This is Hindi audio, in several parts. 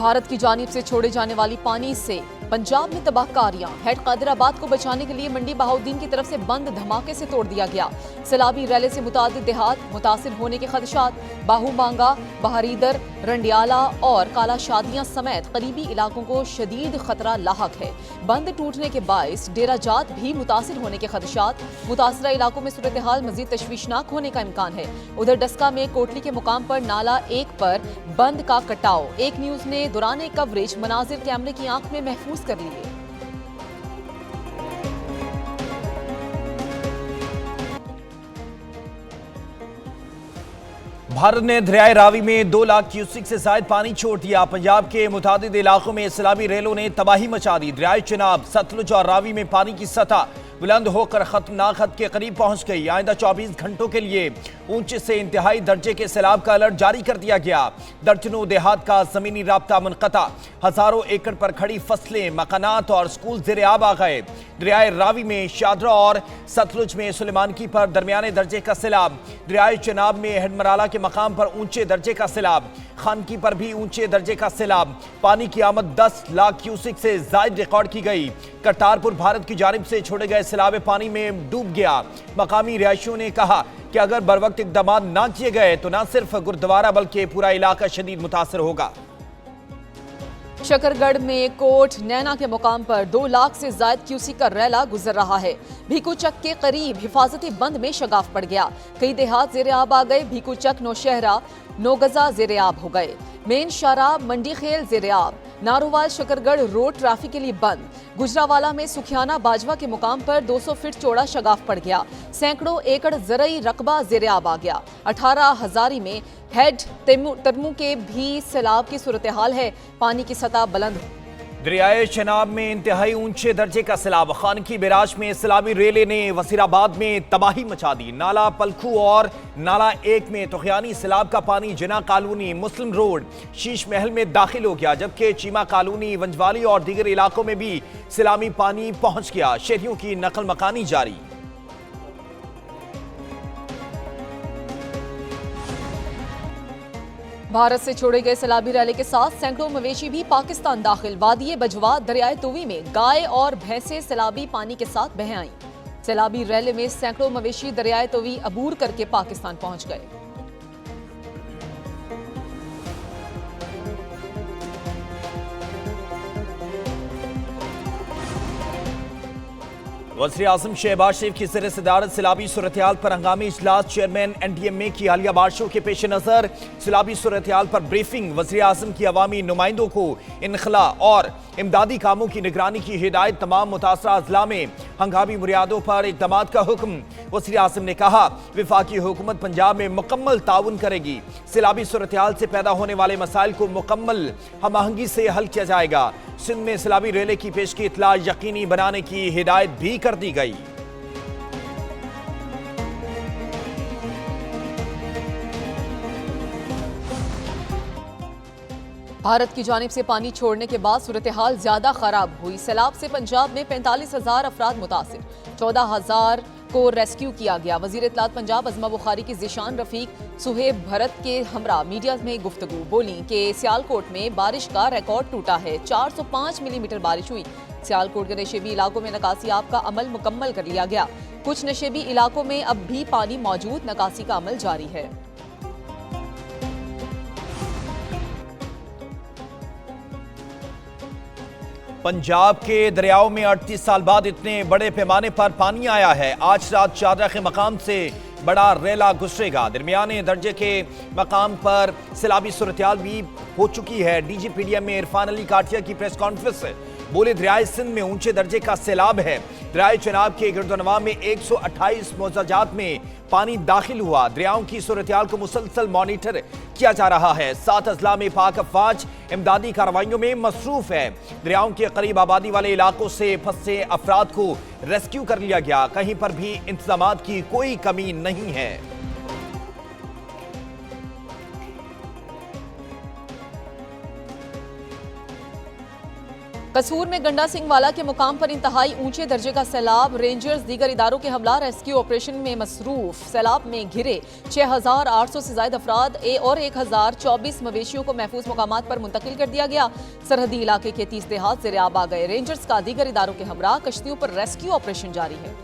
भारत की जानिब से छोड़े जाने वाली पानी से पंजाब में तबाहकारियां। हेड कादिराबाद को बचाने के लिए मंडी बहाउद्दीन की तरफ से बंद धमाके से तोड़ दिया गया। सैलाबी रैले से मुतादिद देहात मुतासिर होने के खदशात। बाहूबांगा, बहरीदर, रंडियाला और काला शादियां समेत करीबी इलाकों को शदीद खतरा लाहक है। बंद टूटने के बायस डेरा जात भी मुतासिर होने के खदशात। मुतासरा इलाकों में सूरत हाल मजीद तशवीशनाक होने का इम्कान है। उधर डस्का में कोटली के मुकाम पर नाला 1 पर बंद का कटाव। एक न्यूज ने दौरान कवरेज मनाजिर कैमरे की आंख में महफूज कर लिए। भारत ने दरियाए रावी में 2 लाख क्यूसिक से ज्यादा पानी छोड़ दिया। पंजाब के मुतादिद इलाकों में सैलाबी रेलों ने तबाही मचा दी। दरियाए चिनाब, सतलुज और रावी में पानी की सतह बुलंद होकर खतरनाक हद के करीब पहुंच गई। आइंदा 24 घंटों के लिए ऊंचे से इंतहाई दर्जे के सैलाब का अलर्ट जारी कर दिया गया। दर्जनों देहात का जमीनी राब्ता मुनक़ता। हजारों एकड़ पर खड़ी फसलें, मकानात और स्कूल ज़ेर-ए-आब आ गए। दरियाए रावी में शादरा और सतलुज में सुलेमानकी पर दरमियाने दर्जे का सैलाब। दरियाए चिनाब में हेडमराला के मकाम पर ऊंचे दर्जे का सैलाब। खानकी पर भी ऊंचे दर्जे का सैलाब। पानी की आमद 10 लाख क्यूसिक से ज्यादा रिकॉर्ड की गई। करतारपुर भारत की जानिब से छोड़े गए सैलाब पानी में डूब गया। मकामी रिहायशियों ने कहा कि अगर बरवक्त इकदाम ना किए गए तो न सिर्फ गुरुद्वारा बल्कि पूरा इलाका शदीद मुतासर होगा। शकरगढ़ में कोट नैना के मुकाम पर 2 लाख से ज्यादा क्यूसिक का रैला गुजर रहा है। भीकूचक के करीब हिफाजती बंद में शगाफ पड़ गया। कई देहात ज़ेर-ए-आब आ गए। भीकूचक, नौशहरा, नौगजा ज़ेर-ए-आब हो गए। मेन शारा, मंडी खेल ज़ेर-ए-आब। नारोवाल शकरगढ़ रोड ट्रैफिक के लिए बंद। गुजरावाला में सुखियाना बाजवा के मुकाम पर 200 फीट चौड़ा शगाफ पड़ गया। सैकड़ों एकड़ ज़रई रकबा ज़ेर-ए-आब आ गया। 18 हजारी में हेड तरमू के भी सैलाब की सूरत हाल है। पानी की सतह बुलंद। दरियाए चिनाब में इंतहाई ऊंचे दर्जे का सैलाब। खानकी बैराज में सैलाबी रेले ने वसीराबाद में तबाही मचा दी। नाला पलखू और नाला 1 में तुगयानी सैलाब का पानी जिना कॉलोनी, मुस्लिम रोड, शीश महल में दाखिल हो गया, जबकि चीमा कॉलोनी, वंजवाली और दीगर इलाकों में भी सैलाबी पानी पहुंच गया। शहरियों की नकल मकानी जारी। भारत से छोड़े गए सैलाबी रैले के साथ सैकड़ों मवेशी भी पाकिस्तान दाखिल। वादिये बजवा, दरियाए तुवी में गाय और भैंसें सैलाबी पानी के साथ बह आईं। सैलाबी रैले में सैकड़ों मवेशी दरियाए तुवी अबूर करके पाकिस्तान पहुंच गए। वज़ीर आज़म शहबाज शरीफ की ज़ेर सदारत सैलाबी सूरत हाल पर हंगामी इजलास। चेयरमैन NDMA की हालिया बारिशों के पेश नज़र सैलाबी सूरत हाल पर ब्रीफिंग। वज़ीर आज़म की अवामी नुमाइंदों को इनखला और इमदादी कामों की निगरानी की हिदायत। तमाम मुतासरा अजला में हंगामी बुनियादों पर इक़दामात का हुक्म। वज़ीर आज़म ने कहा वफाकी हुकूमत पंजाब में मुकम्मल ताउन करेगी। सैलाबी सूरत हाल से पैदा होने वाले मसाइल को मुकम्मल हम-आहंगी से हल किया जाएगा। सिंध में सैलाबी रेले की पेश की इतला यकीनी बनाने की हिदायत भी कर दी गई। भारत की जानिब से पानी छोड़ने के बाद सूरत हाल ज्यादा खराब हुई। सैलाब से पंजाब में 45,000 अफराद मुतासिर, 14,000 को रेस्क्यू किया गया। वजीर इत्तलात पंजाब अज़मा बुखारी की ज़ीशान रफीक सुहेब भरत के हमरा मीडिया में गुफ्तगू बोली कि सियालकोट में बारिश का रिकॉर्ड टूटा है। 405 मिलीमीटर बारिश हुई। सियालकोट के नशेबी इलाकों में नकासी आब का अमल मुकम्मल कर लिया गया। कुछ नशेबी इलाकों में अब भी पानी मौजूद, नकासी का अमल जारी है। पंजाब के दरियाओं में 38 साल बाद इतने बड़े पैमाने पर पानी आया है। आज रात शारजा के मकाम से बड़ा रेला गुजरेगा। दरमियाने दर्जे के मकाम पर सैलाबी सूरत-ए-हाल भी हो चुकी है। DGPDM में इरफान अली काठिया की प्रेस कॉन्फ्रेंस बोले दरियाए सिंध में ऊंचे दर्जे का सैलाब है। दरियाए चिनाब के गिरदोनवा में 128 मौजाजात में पानी दाखिल हुआ। दरियाओं की सूरत-ए-हाल को मुसलसल मॉनिटर किया जा रहा है। 7 अजला में पाक अफवाज इमदादी कार्रवाइयों में मसरूफ है। दरियाओं के करीब आबादी वाले इलाकों से फंसे अफराद को रेस्क्यू कर लिया गया। कहीं पर भी इंतजामात की कोई कमी नहीं है। कसूर में गंडा सिंह वाला के मुकाम पर इंतहाई ऊंचे दर्जे का सैलाब, रेंजर्स दीगर इदारों के हमला रेस्क्यू ऑपरेशन में मसरूफ। सैलाब में घिरे 6,800 से ज्यादा अफराद और 1,024 मवेशियों को महफूज मुकामात पर मुंतकिल कर दिया गया। सरहदी इलाके के 30 देहात ज़ेर-ए-आब आ गए। रेंजर्स का दीगर इदारों के हमरा कश्तियों पर रेस्क्यू ऑपरेशन जारी है।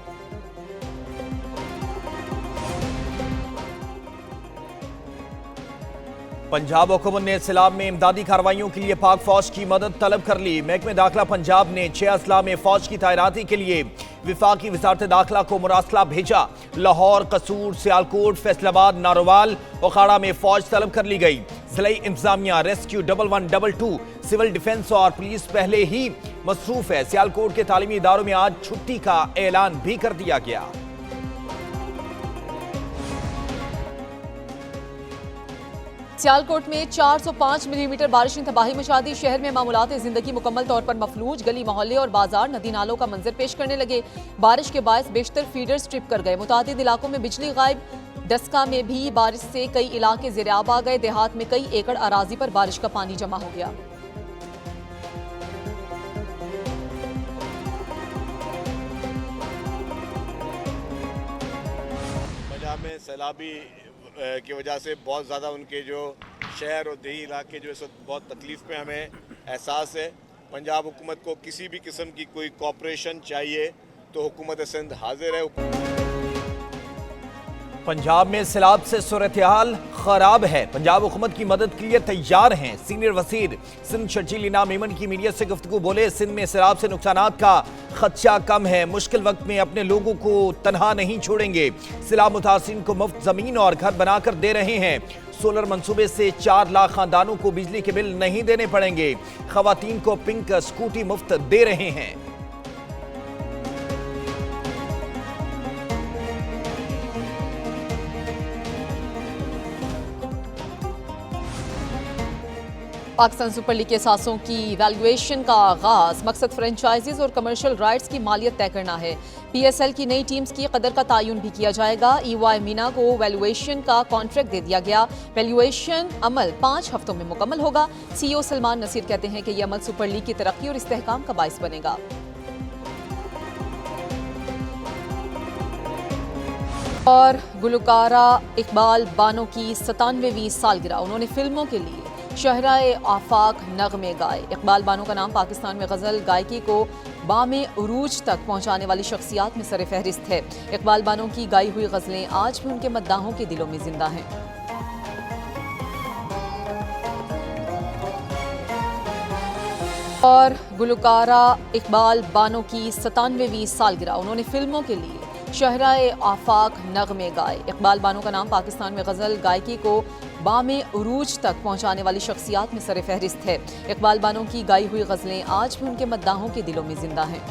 पंजाब हुकूमत ने सैलाब में इमदादी कार्रवाइयों के लिए पाक फौज की मदद तलब कर ली। महकमे दाखिला पंजाब ने 6 अजला में फौज की तैनाती के लिए विफाकी वजारत दाखिला को मुरासला भेजा। लाहौर, कसूर, सियालकोट, फैसलाबाद, नारोवाल, ओखाड़ा में फौज तलब कर ली गई। जिला इंतजामिया रेस्क्यू 1112, सिविल डिफेंस और पुलिस पहले ही मसरूफ है। सियालकोट के तालीमी इदारों में आज छुट्टी का ऐलान भी कर दिया गया। सियालकोट में 405 मिलीमीटर बारिश ने तबाही मचा दी। शहर में मामूलात जिंदगी मुकम्मल तौर पर मफलूज, गली मोहल्ले और बाजार नदी नालों का मंजर पेश करने लगे। बारिश के बायस बेशतर फीडर्स ट्रिप कर गए। मुतादिद इलाकों में बिजली गायब। डस्का में भी बारिश से कई इलाके ज़ेर-ए-आब आ गए। देहात में कई एकड़ अराजी पर बारिश का पानी जमा हो गया। पंजाब में सैलाबी की वजह से बहुत ज़्यादा उनके जो शहर और देही इलाके जो इस वक्त बहुत तकलीफ में हमें एहसास है। पंजाब हुकूमत को किसी भी किस्म की कोई कॉपरेशन चाहिए तो हुकूमत सिंध हाजिर है। पंजाब में सैलाब से सूरत-ए-हाल खराब है। पंजाब हुकूमत की मदद के लिए तैयार हैं। सीनियर वज़ीर सिंध शर्जील इनाम मेमन की मीडिया से गुफ्तगू बोले, सिंध में सैलाब से नुकसानात का खदशा कम है। मुश्किल वक्त में अपने लोगों को तनहा नहीं छोड़ेंगे। सैलाब मुतासिरीन को मुफ्त जमीन और घर बनाकर दे रहे हैं। सोलर मंसूबे से 4 लाख खानदानों को बिजली के बिल नहीं देने पड़ेंगे। खवातीन को पिंक स्कूटी मुफ्त दे रहे हैं। पाकिस्तान सुपर लीग के सासों की वैल्यूएशन का आगाज। मकसद फ्रेंचाइजीज और कमर्शियल राइट्स की मालियत तय करना है। PSL की नई टीम्स की कदर का तायुन भी किया जाएगा। EY मीना को वैल्यूएशन का कॉन्ट्रैक्ट दे दिया गया। वैल्यूएशन अमल 5 हफ्तों में मुकम्मल होगा। CEO सलमान नसीर कहते हैं कि यह अमल सुपर लीग की तरक्की और इस्तेहकाम का बाइस बनेगा। और गुलकारा इकबाल बानो की 97वीं सालगिरह। उन्होंने फिल्मों के लिए शहराए आफाक नगमे गाए। इकबाल बानो का नाम पाकिस्तान में गज़ल गायकी को बामे उरूज तक पहुंचाने वाली शख्सियात में सर फहरिस्त है। इकबाल बानो की गाई हुई गज़लें आज भी उनके मद्दाहों के दिलों में जिंदा हैं। और गुलकारा इकबाल बानो की 97वीं सालगिरह। उन्होंने फिल्मों के लिए शहराए आफाक नगमे गाए। इकबाल बानो का नाम पाकिस्तान में गज़ल गायकी को बामे उरूज तक पहुंचाने वाली शख्सियात में सर फहरिस्त है। इकबाल बानो की गाई हुई गज़लें आज भी उनके मद्दाहों के दिलों में जिंदा हैं।